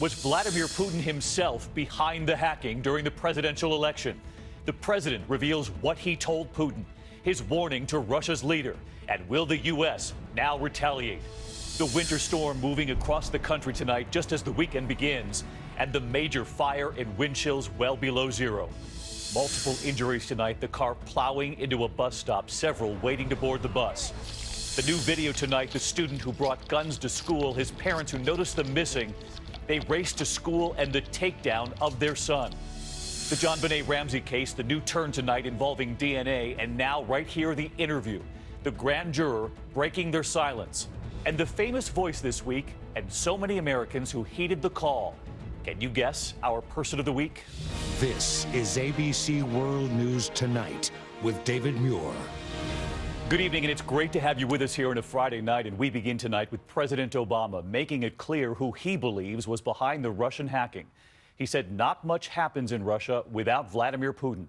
Was Vladimir Putin himself behind the hacking during the presidential election? The president reveals what he told Putin, his warning to Russia's leader, and will the U.S. now retaliate? The winter storm moving across the country tonight just as the weekend begins, and the major fire and wind chills well below zero. Multiple injuries tonight, the car plowing into a bus stop, several waiting to board the bus. The new video tonight, the student who brought guns to school, his parents who noticed them missing, they raced to school and the takedown of their son. The John Benet Ramsey case, the new turn tonight involving DNA, and now right here, the interview. The grand juror breaking their silence. And the famous voice this week, and so many Americans who heeded the call. Can you guess our person of the week? This is ABC World News Tonight with David Muir. Good evening, and it's great to have you with us here on a Friday night. And we begin tonight with President Obama making it clear who he believes was behind the Russian hacking. He said not much happens in Russia without Vladimir Putin.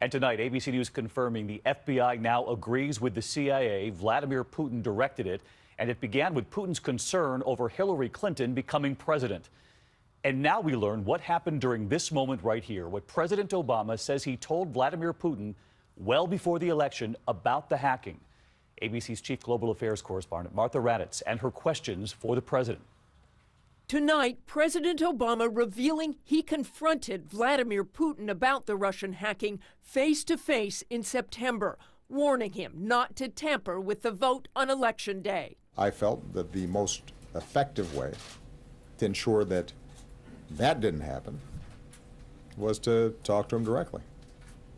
And tonight, ABC News confirming the FBI now agrees with the CIA. Vladimir Putin directed it, and it began with Putin's concern over Hillary Clinton becoming president. And now we learn what happened during this moment right here, what President Obama says he told Vladimir Putin well before the election about the hacking. ABC's chief global affairs correspondent Martha Raddatz and her questions for the president. Tonight, President Obama revealing he confronted Vladimir Putin about the Russian hacking face-to-face in September, warning him not to tamper with the vote on Election Day. I felt that the most effective way to ensure that that didn't happen was to talk to him directly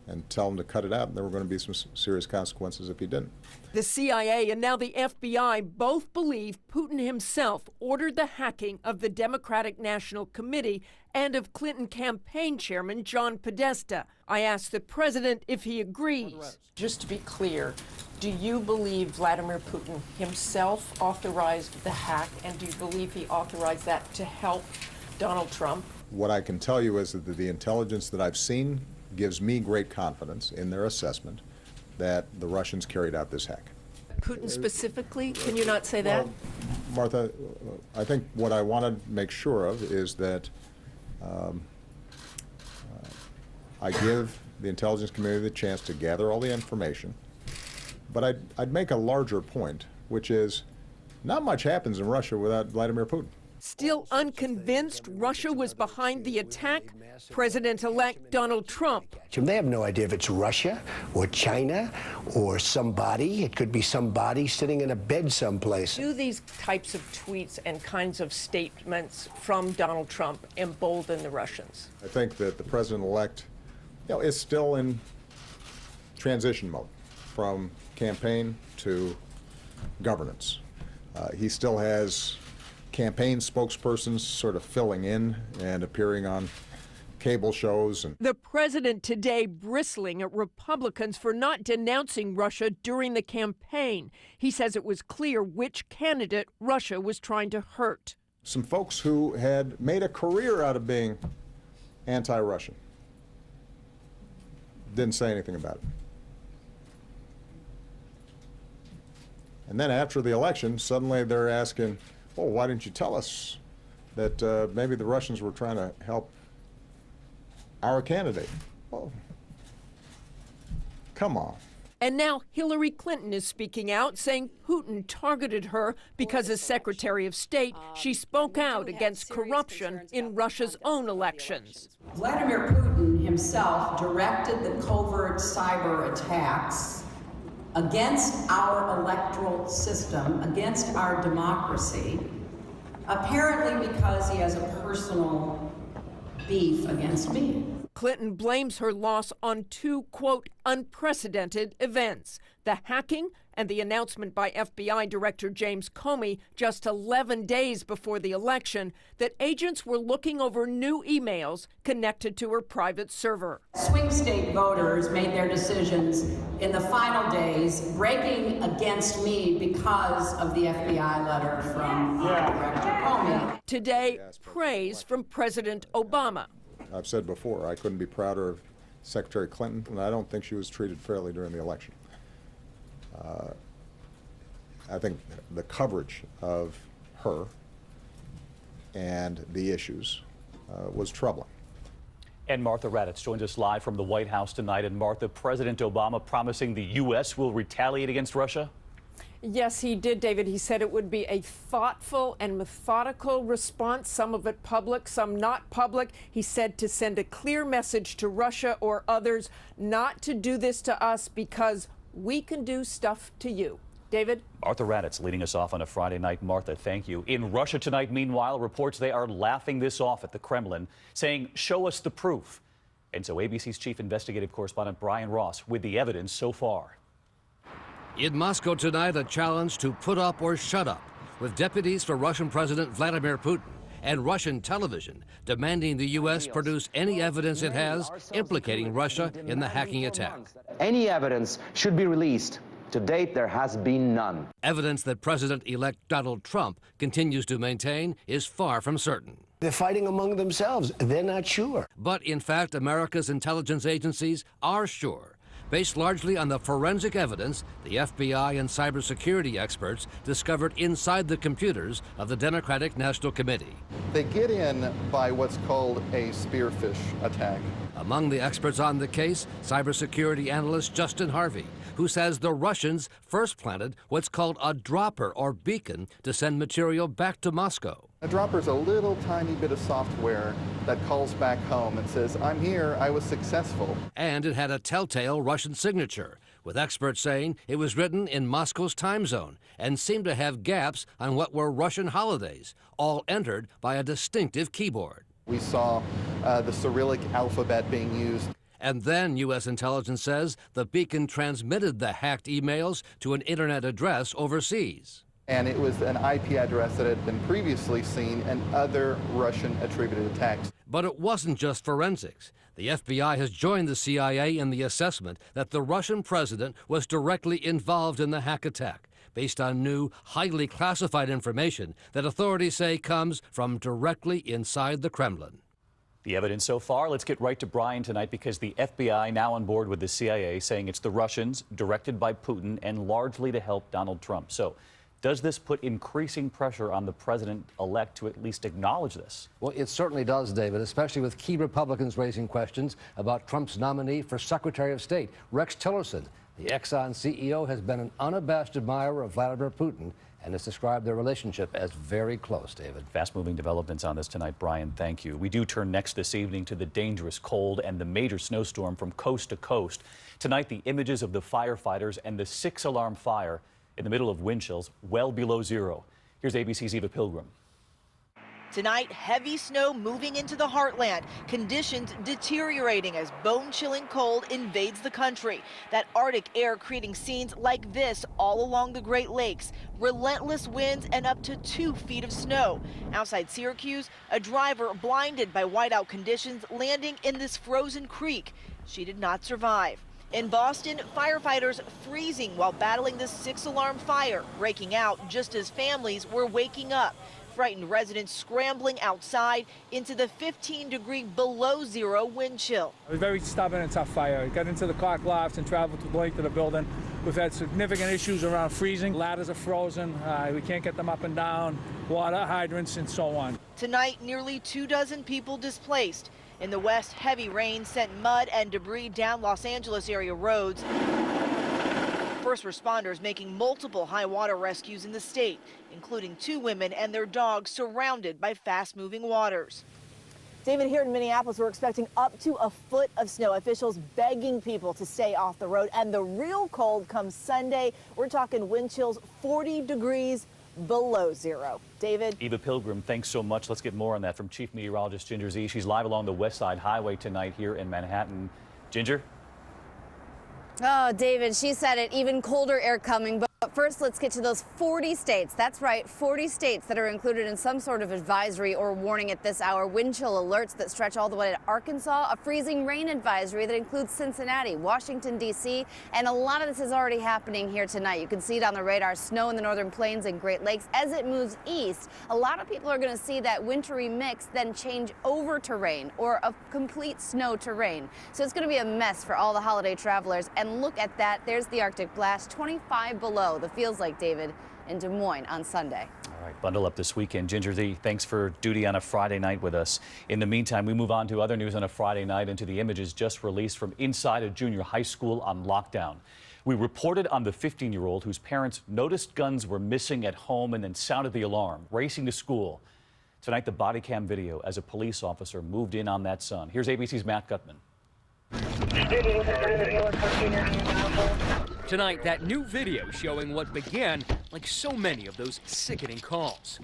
and tell him to cut it out. There were going to be some serious consequences if he didn't. The CIA and now the FBI both believe Putin himself ordered the hacking of the Democratic National Committee and of Clinton campaign chairman John Podesta. I asked the president if he agrees. Just to be clear, do you believe Vladimir Putin himself authorized the hack, and do you believe he authorized that to help Donald Trump? What I can tell you is that the intelligence that I've seen gives me great confidence in their assessment that the Russians carried out this hack. Putin specifically? Can you not say that? Well, Martha, I think what I want to make sure of is that I give the intelligence community the chance to gather all the information, but I'd make a larger point, which is not much happens in Russia without Vladimir Putin. Still unconvinced Russia was behind the attack, President-elect Donald Trump. They have no idea if it's Russia or China or somebody. It could be somebody sitting in a bed someplace. Do these types of tweets and kinds of statements from Donald Trump embolden the Russians? I think that the president-elect, is still in transition mode from campaign to governance. He still has campaign spokespersons sort of filling in and appearing on cable shows. The president today bristling at Republicans for not denouncing Russia during the campaign. He says it was clear which candidate Russia was trying to hurt. Some folks who had made a career out of being anti-Russian didn't say anything about it. And then after the election, suddenly they're asking, well, why didn't you tell us that maybe the Russians were trying to help our candidate? Well, come on. And now Hillary Clinton is speaking out, saying Putin targeted her because as Secretary of State, she spoke out against corruption in Russia's own elections. Vladimir Putin himself directed the covert cyber attacks against our electoral system, against our democracy, apparently because he has a personal beef against me. Clinton blames her loss on two, quote, unprecedented events, the hacking and the announcement by FBI Director James Comey just 11 days before the election that agents were looking over new emails connected to her private server. Swing state voters made their decisions in the final days, breaking against me because of the FBI letter from Director Comey. Today, praise from President Obama. I've said before, I couldn't be prouder of Secretary Clinton, and I don't think she was treated fairly during the election. I think the coverage of her and the issues was troubling. And Martha Raddatz joins us live from the White House tonight. And Martha, President Obama promising the U.S. will retaliate against Russia? Yes, he did, David. He said it would be a thoughtful and methodical response, some of it public, some not public. He said to send a clear message to Russia or others not to do this to us because we can do stuff to you. David? Martha Raddatz leading us off on a Friday night. Martha, thank you. In Russia tonight, meanwhile, reports they are laughing this off at the Kremlin, saying, show us the proof. And so ABC's chief investigative correspondent Brian Ross with the evidence so far. In Moscow tonight, a challenge to put up or shut up, with deputies for Russian President Vladimir Putin and Russian television demanding the U.S. produce any evidence it has implicating Russia in the hacking attack. Any evidence should be released. To date, there has been none. Evidence that President-elect Donald Trump continues to maintain is far from certain. They're fighting among themselves. They're not sure. But in fact, America's intelligence agencies are sure. Based largely on the forensic evidence the FBI and cybersecurity experts discovered inside the computers of the Democratic National Committee. They get in by what's called a spearfish attack. Among the experts on the case, cybersecurity analyst Justin Harvey, who says the Russians first planted what's called a dropper or beacon to send material back to Moscow. A dropper is a little tiny bit of software that calls back home and says, I'm here, I was successful. And it had a telltale Russian signature, with experts saying it was written in Moscow's time zone and seemed to have gaps on what were Russian holidays, all entered by a distinctive keyboard. We saw the Cyrillic alphabet being used. And then U.S. intelligence says the beacon transmitted the hacked emails to an internet address overseas. And it was an IP address that had been previously seen in other Russian attributed attacks. But it wasn't just forensics. The FBI has joined the CIA in the assessment that the Russian president was directly involved in the hack attack, based on new, highly classified information that authorities say comes from directly inside the Kremlin. The evidence so far. Let's get right to Brian tonight because the FBI now on board with the CIA saying it's the Russians directed by Putin and largely to help Donald Trump. So does this put increasing pressure on the president-elect to at least acknowledge this? Well, it certainly does, David, especially with key Republicans raising questions about Trump's nominee for Secretary of State, Rex Tillerson. The Exxon CEO has been an unabashed admirer of Vladimir Putin and has described their relationship as very close, David. Fast-moving developments on this tonight, Brian. Thank you. We do turn next this evening to the dangerous cold and the major snowstorm from coast to coast. Tonight, the images of the firefighters and the 6-alarm fire in the middle of wind chills well below zero. Here's ABC's Eva Pilgrim. Tonight, heavy snow moving into the heartland, conditions deteriorating as bone-chilling cold invades the country. That Arctic air creating scenes like this all along the Great Lakes. Relentless winds and up to 2 feet of snow. Outside Syracuse, a driver blinded by whiteout conditions landing in this frozen creek. She did not survive. In Boston, firefighters freezing while battling this 6-alarm fire, breaking out just as families were waking up. Frightened residents scrambling outside into the 15-degree below zero wind chill. It was a very stubborn and tough fire. It got into the clock lofts and traveled to the length of the building. We've had significant issues around freezing. Ladders are frozen. We can't get them up and down. Water hydrants and so on. Tonight, nearly 24 people displaced. In the west, heavy rain sent mud and debris down Los Angeles area roads. First responders making multiple high water rescues in the state, including 2 women and their dogs surrounded by fast-moving waters. David, here in Minneapolis, we're expecting up to a foot of snow. Officials begging people to stay off the road. And the real cold comes Sunday. We're talking wind chills 40 degrees below zero. David? Eva Pilgrim, thanks so much. Let's get more on that from Chief Meteorologist Ginger Zee. She's live along the West Side Highway tonight here in Manhattan. Ginger? Oh, David, she said it, even colder air coming. But first, let's get to those 40 states. That's right, 40 states that are included in some sort of advisory or warning at this hour. Wind chill alerts that stretch all the way to Arkansas, a freezing rain advisory that includes Cincinnati, Washington, D.C., and a lot of this is already happening here tonight. You can see it on the radar, snow in the northern plains and Great Lakes. As it moves east, a lot of people are going to see that wintry mix then change over to rain or a complete snow to rain. So it's going to be a mess for all the holiday travelers. And look at that. There's the Arctic blast, 25 below. The feels like, David, in Des Moines on Sunday. All right, bundle up this weekend. Ginger Z, thanks for duty on a Friday night with us. In the meantime, we move on to other news on a Friday night and to the images just released from inside a junior high school on lockdown. We reported on the 15-year-old whose parents noticed guns were missing at home and then sounded the alarm, racing to school. Tonight, the body cam video as a police officer moved in on that son. Here's ABC's Matt Gutman. Tonight, that new video showing what began like so many of those sickening calls.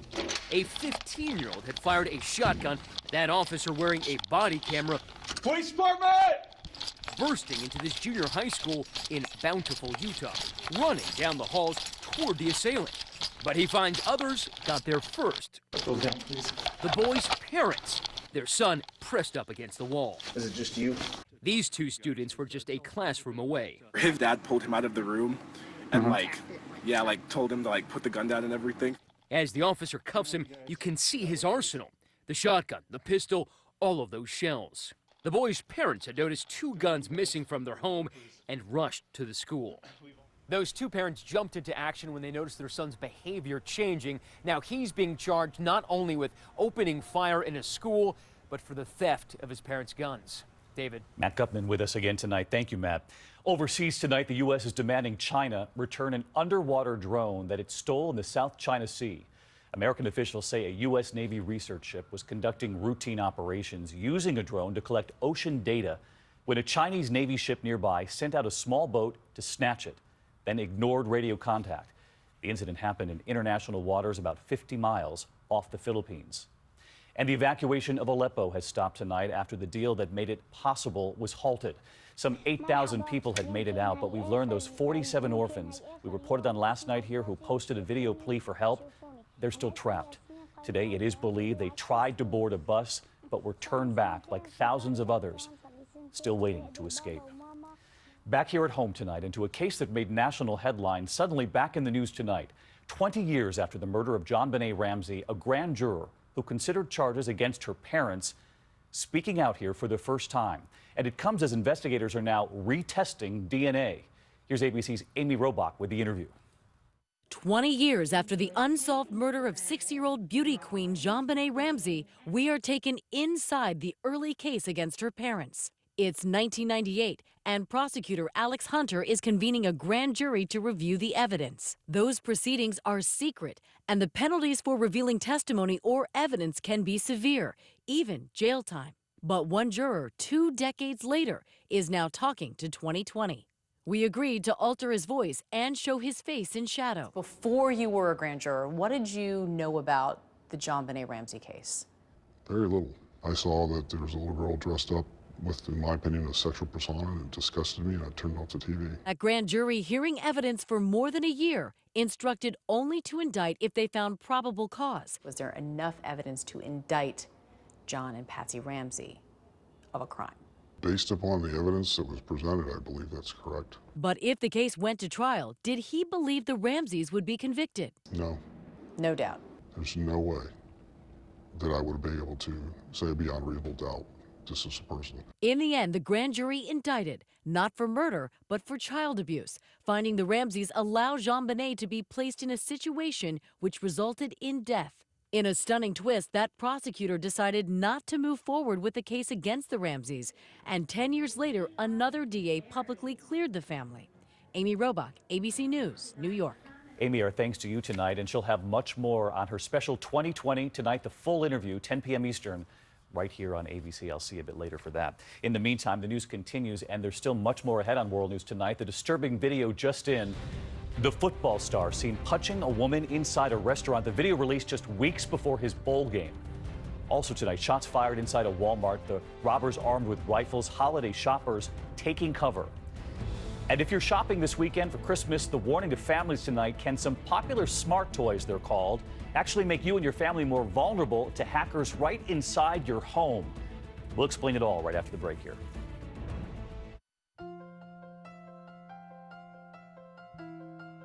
A 15-year-old had fired a shotgun, that officer wearing a body camera. Police department! Bursting into this junior high school in Bountiful, Utah, running down the halls toward the assailant. But he finds others got there first. Go down, please. The boy's parents, their son pressed up against the wall. Is it just you? These two students were just a classroom away. His dad pulled him out of the room and told him to put the gun down and everything. As the officer cuffs him, you can see his arsenal. The shotgun, the pistol, all of those shells. The boy's parents had noticed two guns missing from their home and rushed to the school. Those two parents jumped into action when they noticed their son's behavior changing. Now he's being charged not only with opening fire in a school, but for the theft of his parents' guns. David. Matt Gutman with us again tonight. Thank you, Matt. Overseas tonight, the U.S. is demanding China return an underwater drone that it stole in the South China Sea. American officials say a U.S. Navy research ship was conducting routine operations using a drone to collect ocean data when a Chinese Navy ship nearby sent out a small boat to snatch it, then ignored radio contact. The incident happened in international waters about 50 miles off the Philippines. And the evacuation of Aleppo has stopped tonight after the deal that made it possible was halted. Some 8,000 people had made it out, but we've learned those 47 orphans we reported on last night here who posted a video plea for help, they're still trapped. Today, it is believed they tried to board a bus, but were turned back like thousands of others, still waiting to escape. Back here at home tonight, into a case that made national headlines, suddenly back in the news tonight. 20 years after the murder of JonBenet Ramsey, a grand juror who considered charges against her parents speaking out here for the first time. And it comes as investigators are now retesting DNA. Here's ABC's Amy Robach with the interview. 20 years after the unsolved murder of 6-year-old beauty queen JonBenet Ramsey, we are taken inside the early case against her parents. It's 1998, and prosecutor Alex Hunter is convening a grand jury to review the evidence. Those proceedings are secret, and the penalties for revealing testimony or evidence can be severe, even jail time. But one juror, 2 decades later, is now talking to 2020. We agreed to alter his voice and show his face in shadow. Before you were a grand juror, what did you know about the JonBenet Ramsey case? Very little. I saw that there was a little girl dressed up with, in my opinion, a sexual persona, and it disgusted me, and I turned off the TV. A grand jury hearing evidence for more than a year, instructed only to indict if they found probable cause. Was there enough evidence to indict John and Patsy Ramsey of a crime? Based upon the evidence that was presented, I believe that's correct. But if the case went to trial, did he believe the Ramseys would be convicted? No. No doubt. There's no way that I would be able to say beyond reasonable doubt this is a person. In the end, the grand jury indicted, not for murder, but for child abuse, finding the Ramseys allowed JonBenet to be placed in a situation which resulted in death. In a stunning twist, that prosecutor decided not to move forward with the case against the Ramseys, and 10 years later, another DA publicly cleared the family. Amy Robach, ABC News, New York. Amy, our thanks to you tonight, and she'll have much more on her special 2020 tonight, the full interview, 10 p.m. Eastern, right here on ABC. I'll see you a bit later for that. In the meantime, the news continues, and there's still much more ahead on World News tonight. The disturbing video just in. The football star seen punching a woman inside a restaurant. The video released just weeks before his bowl game. Also tonight, shots fired inside a Walmart. The robbers armed with rifles, holiday shoppers taking cover. And if you're shopping this weekend for Christmas, the warning to families tonight: can some popular smart toys, they're called, actually make you and your family more vulnerable to hackers right inside your home? We'll explain it all right after the break here.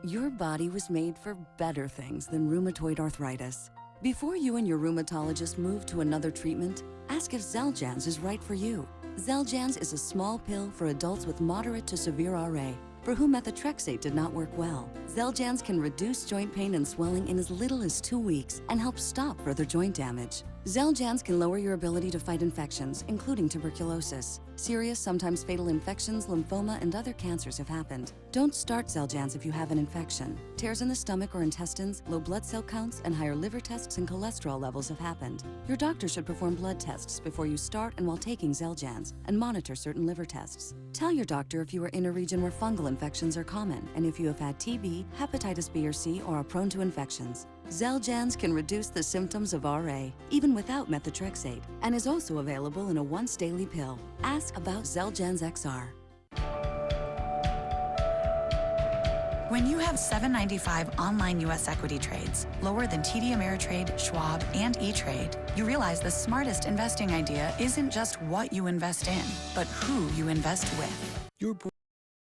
Your body was made for better things than rheumatoid arthritis. Before you and your rheumatologist move to another treatment, ask if Xeljanz is right for you. Xeljanz is a small pill for adults with moderate to severe RA. for whom methotrexate did not work well. Xeljanz can reduce joint pain and swelling in as little as 2 weeks and help stop further joint damage. Xeljanz can lower your ability to fight infections, including tuberculosis. Serious, sometimes fatal infections, lymphoma, and other cancers have happened. Don't start Xeljanz if you have an infection. Tears in the stomach or intestines, low blood cell counts, and higher liver tests and cholesterol levels have happened. Your doctor should perform blood tests before you start and while taking Xeljanz, and monitor certain liver tests. Tell your doctor if you are in a region where fungal infections are common, and if you have had TB, hepatitis B or C, or are prone to infections. Xeljanz can reduce the symptoms of RA, even without methotrexate, and is also available in a once-daily pill. Ask about Xeljanz XR. When you have $7.95 online U.S. equity trades, lower than TD Ameritrade, Schwab, and E-Trade, you realize the smartest investing idea isn't just what you invest in, but who you invest with. Your board